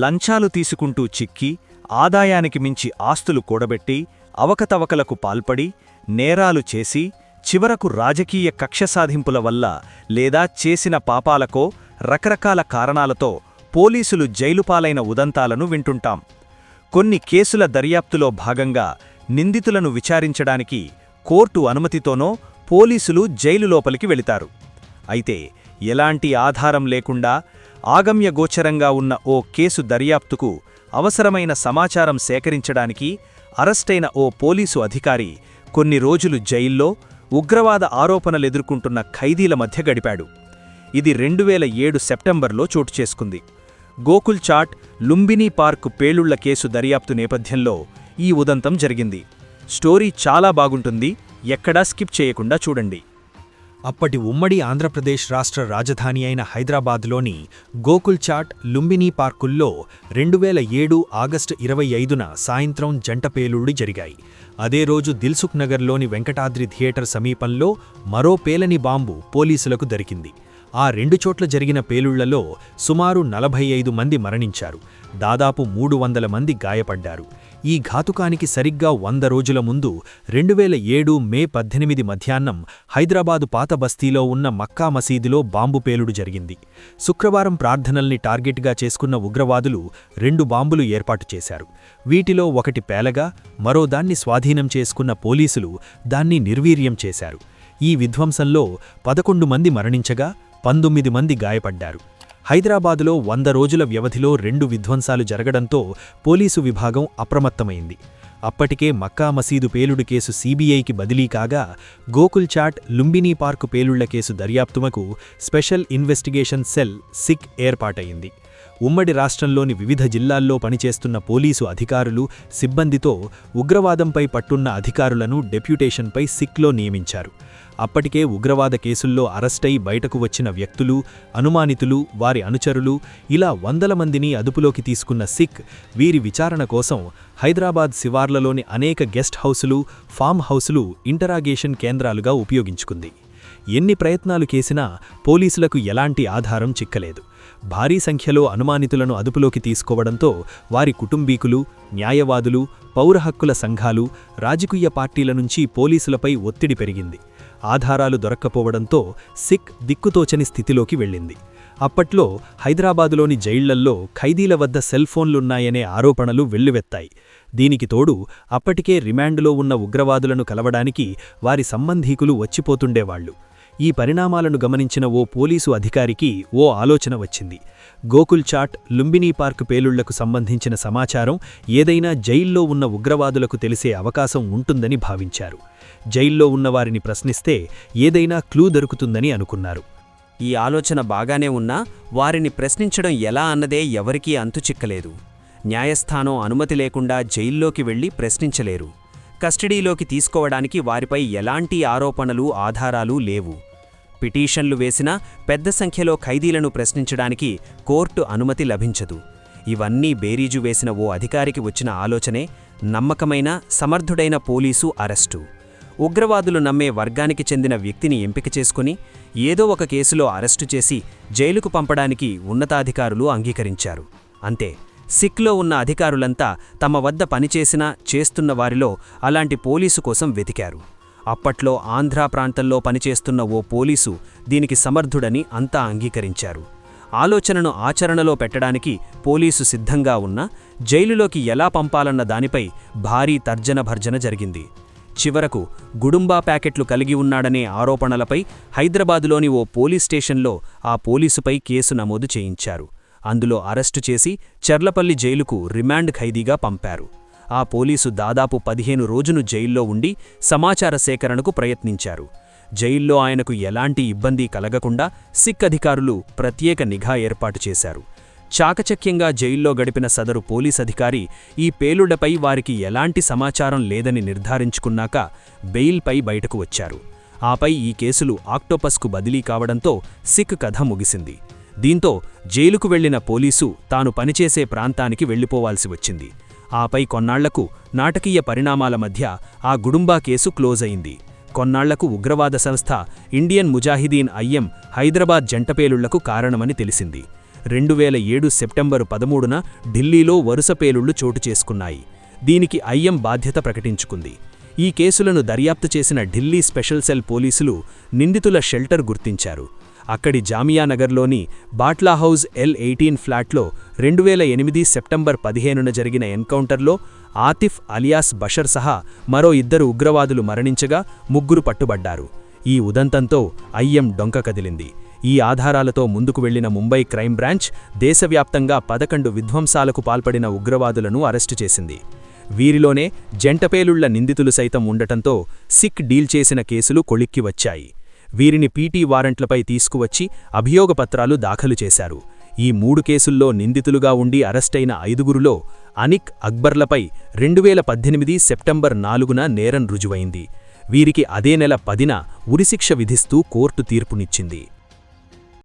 లంచాలు తీసుకుంటూ చిక్కి ఆదాయానికి మించి ఆస్తులు కూడబెట్టి అవకతవకలకు పాల్పడి నేరాలు చేసి చివరకు రాజకీయ కక్ష సాధింపుల వల్ల లేదా చేసిన పాపాలకో రకరకాల కారణాలతో పోలీసులు జైలుపాలైన ఉదంతాలను వింటుంటాం. కొన్ని కేసుల దర్యాప్తులో భాగంగా నిందితులను విచారించడానికి కోర్టు అనుమతితోనో పోలీసులు జైలు లోపలికి వెళితారు. అయితే ఎలాంటి ఆధారం లేకుండా ఆగమ్యగోచరంగా ఉన్న ఓ కేసు దర్యాప్తుకు అవసరమైన సమాచారం సేకరించడానికి అరెస్టైన ఓ పోలీసు అధికారి కొన్ని రోజులు జైల్లో ఉగ్రవాద ఆరోపణలెదుర్కొంటున్న ఖైదీల మధ్య గడిపాడు. ఇది 2007 సెప్టెంబర్లో చోటుచేసుకుంది. గోకుల్ చాట్, లుంబినీ పార్క్ పేలుళ్ల కేసు దర్యాప్తు నేపథ్యంలో ఈ ఉదంతం జరిగింది. స్టోరీ చాలా బాగుంటుంది, ఎక్కడా స్కిప్ చేయకుండా చూడండి. అప్పటి ఉమ్మడి ఆంధ్రప్రదేశ్ రాష్ట్ర రాజధాని అయిన హైదరాబాద్లోని గోకుల్ చాట్, లుంబినీ పార్కుల్లో 2007 ఆగస్టు 25న సాయంత్రం జంట పేలుళ్లు జరిగాయి. అదే రోజు దిల్సుఖ్ నగర్లోని వెంకటాద్రి థియేటర్ సమీపంలో మరో పేలని బాంబు పోలీసులకు దొరికింది. ఆ 2 చోట్ల జరిగిన పేలుళ్లలో సుమారు 45 మంది మరణించారు, దాదాపు 300 మంది గాయపడ్డారు. ఈ ఘాతుకానికి సరిగ్గా 100 రోజుల ముందు 2007 మే 18 మధ్యాహ్నం హైదరాబాదు పాత బస్తీలో ఉన్న మక్కా మసీదులో బాంబు పేలుడు జరిగింది. శుక్రవారం ప్రార్థనల్ని టార్గెట్గా చేసుకున్న ఉగ్రవాదులు 2 బాంబులు ఏర్పాటు చేశారు. వీటిలో ఒకటి పేలగా మరోదాన్ని స్వాధీనం చేసుకున్న పోలీసులు దాన్ని నిర్వీర్యం చేశారు. ఈ విధ్వంసంలో 11 మంది మరణించగా 19 మంది గాయపడ్డారు. హైదరాబాదులో 100 రోజుల వ్యవధిలో 2 విధ్వంసాలు జరగడంతో పోలీసు విభాగం అప్రమత్తమైంది. అప్పటికే మక్కా మసీదు పేలుడు కేసు సీబీఐకి బదిలీ కాగా గోకుల్ చాట్, లుంబినీ పార్కు పేలుళ్ల కేసు దర్యాప్తుమకు స్పెషల్ ఇన్వెస్టిగేషన్ సెల్ సిక్ ఏర్పాటయింది. ఉమ్మడి రాష్ట్రంలోని వివిధ జిల్లాల్లో పనిచేస్తున్న పోలీసు అధికారులు, సిబ్బందితో ఉగ్రవాదంపై పట్టున్న అధికారులను డెప్యుటేషన్పై సిక్లో నియమించారు. అప్పటికే ఉగ్రవాద కేసుల్లో అరెస్టై బయటకు వచ్చిన వ్యక్తులు, అనుమానితులు, వారి అనుచరులు ఇలా 100 మందిని అదుపులోకి తీసుకున్న సిక్ వీరి విచారణ కోసం హైదరాబాద్ శివార్లలోని అనేక గెస్ట్ హౌసులు, ఫామ్ హౌసులు ఇంటరాగేషన్ కేంద్రాలుగా ఉపయోగించుకుంది. ఎన్ని ప్రయత్నాలు చేసినా పోలీసులకు ఎలాంటి ఆధారం చిక్కలేదు. భారీ సంఖ్యలో అనుమానితులను అదుపులోకి తీసుకోవడంతో వారి కుటుంబీకులు, న్యాయవాదులు, పౌర హక్కుల సంఘాలు, రాజకీయ పార్టీల నుంచి పోలీసులపై ఒత్తిడి పెరిగింది. ఆధారాలు దొరక్కపోవడంతో సిక్ దిక్కుతోచని స్థితిలోకి వెళ్ళింది. అప్పట్లో హైదరాబాదులోని జైళ్లల్లో ఖైదీల వద్ద సెల్ ఫోన్లున్నాయనే ఆరోపణలు వెల్లువెత్తాయి. దీనికి తోడు అప్పటికే రిమాండ్లో ఉన్న ఉగ్రవాదులను కలవడానికి వారి సంబంధీకులు వచ్చిపోతుండేవాళ్లు. ఈ పరిణామాలను గమనించిన ఓ పోలీసు అధికారికి ఓ ఆలోచన వచ్చింది. గోకుల్ చాట్, లుంబినీ పార్క్ పేలుళ్లకు సంబంధించిన సమాచారం ఏదైనా జైల్లో ఉన్న ఉగ్రవాదులకు తెలిసే అవకాశం ఉంటుందని భావించారు. జైల్లో ఉన్నవారిని ప్రశ్నిస్తే ఏదైనా క్లూ దొరుకుతుందని అనుకున్నారు. ఈ ఆలోచన బాగానే ఉన్నా వారిని ప్రశ్నించడం ఎలా అన్నదే ఎవరికీ అంతుచిక్కలేదు. న్యాయస్థానం అనుమతి లేకుండా జైల్లోకి వెళ్లి ప్రశ్నించలేరు. కస్టడీలోకి తీసుకోవడానికి వారిపై ఎలాంటి ఆరోపణలు, ఆధారాలు లేవు. పిటిషన్లు వేసినా పెద్ద సంఖ్యలో ఖైదీలను ప్రశ్నించడానికి కోర్టు అనుమతి లభించదు. ఇవన్నీ బేరీజు వేసిన ఓ అధికారికి వచ్చిన ఆలోచనే నమ్మకమైన, సమర్థుడైన పోలీసు అరెస్టు. ఉగ్రవాదులు నమ్మే వర్గానికి చెందిన వ్యక్తిని ఎంపిక చేసుకుని ఏదో ఒక కేసులో అరెస్టు చేసి జైలుకు పంపడానికి ఉన్నతాధికారులు అంగీకరించారు. అంతే, సిక్లో ఉన్న అధికారులంతా తమ వద్ద పనిచేసినా, చేస్తున్న వారిలో అలాంటి పోలీసు కోసం వెతికారు. అప్పట్లో ఆంధ్రా ప్రాంతంలో పనిచేస్తున్న ఓ పోలీసు దీనికి సమర్థుడని అంతా అంగీకరించారు. ఆలోచనను ఆచరణలో పెట్టడానికి పోలీసు సిద్ధంగా ఉన్నా జైలులోకి ఎలా పంపాలన్న దానిపై భారీ తర్జనభర్జన జరిగింది. చివరకు గుడుంబా ప్యాకెట్లు కలిగి ఉన్నాడనే ఆరోపణలపై హైదరాబాదులోని ఓ పోలీస్ స్టేషన్లో ఆ పోలీసుపై కేసు నమోదు చేయించారు. అందులో అరెస్టు చేసి చర్లపల్లి జైలుకు రిమాండ్ ఖైదీగా పంపారు. ఆ పోలీసు దాదాపు 15 రోజులు జైల్లో ఉండి సమాచార సేకరణకు ప్రయత్నించారు. జైల్లో ఆయనకు ఎలాంటి ఇబ్బంది కలగకుండా సిక్ అధికారులు ప్రత్యేక నిఘా ఏర్పాటు చేశారు. చాకచక్యంగా జైల్లో గడిపిన సదరు పోలీస్ అధికారి ఈ పేలుళ్లపై వారికి ఎలాంటి సమాచారం లేదని నిర్ధారించుకున్నాక బెయిల్పై బయటకు వచ్చారు. ఆపై ఈ కేసులు ఆక్టోపస్కు బదిలీ కావడంతో సిక్ కథ ముగిసింది. దీంతో జైలుకు వెళ్లిన పోలీసు తాను పనిచేసే ప్రాంతానికి వెళ్లిపోవాల్సి వచ్చింది. ఆపై కొన్నాళ్లకు నాటకీయ పరిణామాల మధ్య ఆ గుడుంబా కేసు క్లోజ్ అయింది. కొన్నాళ్లకు ఉగ్రవాద సంస్థ ఇండియన్ ముజాహిదీన్ ఐఎం హైదరాబాద్ జంటపేలుళ్లకు కారణమని తెలిసింది. 2007 సెప్టెంబరు 13న ఢిల్లీలో వరుస పేలుళ్లు చోటు చేసుకున్నాయి. దీనికి ఐఎం బాధ్యత ప్రకటించుకుంది. ఈ కేసులను దర్యాప్తు చేసిన ఢిల్లీ స్పెషల్ సెల్ పోలీసులు నిందితుల షెల్టర్ గుర్తించారు. అక్కడి జామియానగర్లోని బాట్లా హౌజ్ L18 ఫ్లాట్లో 2008 సెప్టెంబర్ 15న జరిగిన ఎన్కౌంటర్లో ఆతిఫ్ అలియాస్ బషర్ సహా మరో 2 ఉగ్రవాదులు మరణించగా 3 పట్టుబడ్డారు. ఈ ఉదంతంతో ఐఎం డొంక కదిలింది. ఈ ఆధారాలతో ముందుకు వెళ్లిన ముంబై క్రైమ్ బ్రాంచ్ దేశవ్యాప్తంగా 11 విధ్వంసాలకు పాల్పడిన ఉగ్రవాదులను అరెస్టు చేసింది. వీరిలోనే జంటపేలుళ్ల నిందితులు సైతం ఉండటంతో సిక్ డీల్ చేసిన కేసులు కొలిక్కి వచ్చాయి. వీరిని పీటీ వారెంట్లపై తీసుకువచ్చి అభియోగపత్రాలు దాఖలు చేశారు. ఈ 3 కేసుల్లో నిందితులుగా ఉండి అరెస్టైన 5గురులో అనిక్ అక్బర్లపై 2018 సెప్టెంబర్ 4న నేరం రుజువైంది. వీరికి అదే నెల 10న ఉరిశిక్ష విధిస్తూ కోర్టు తీర్పునిచ్చింది.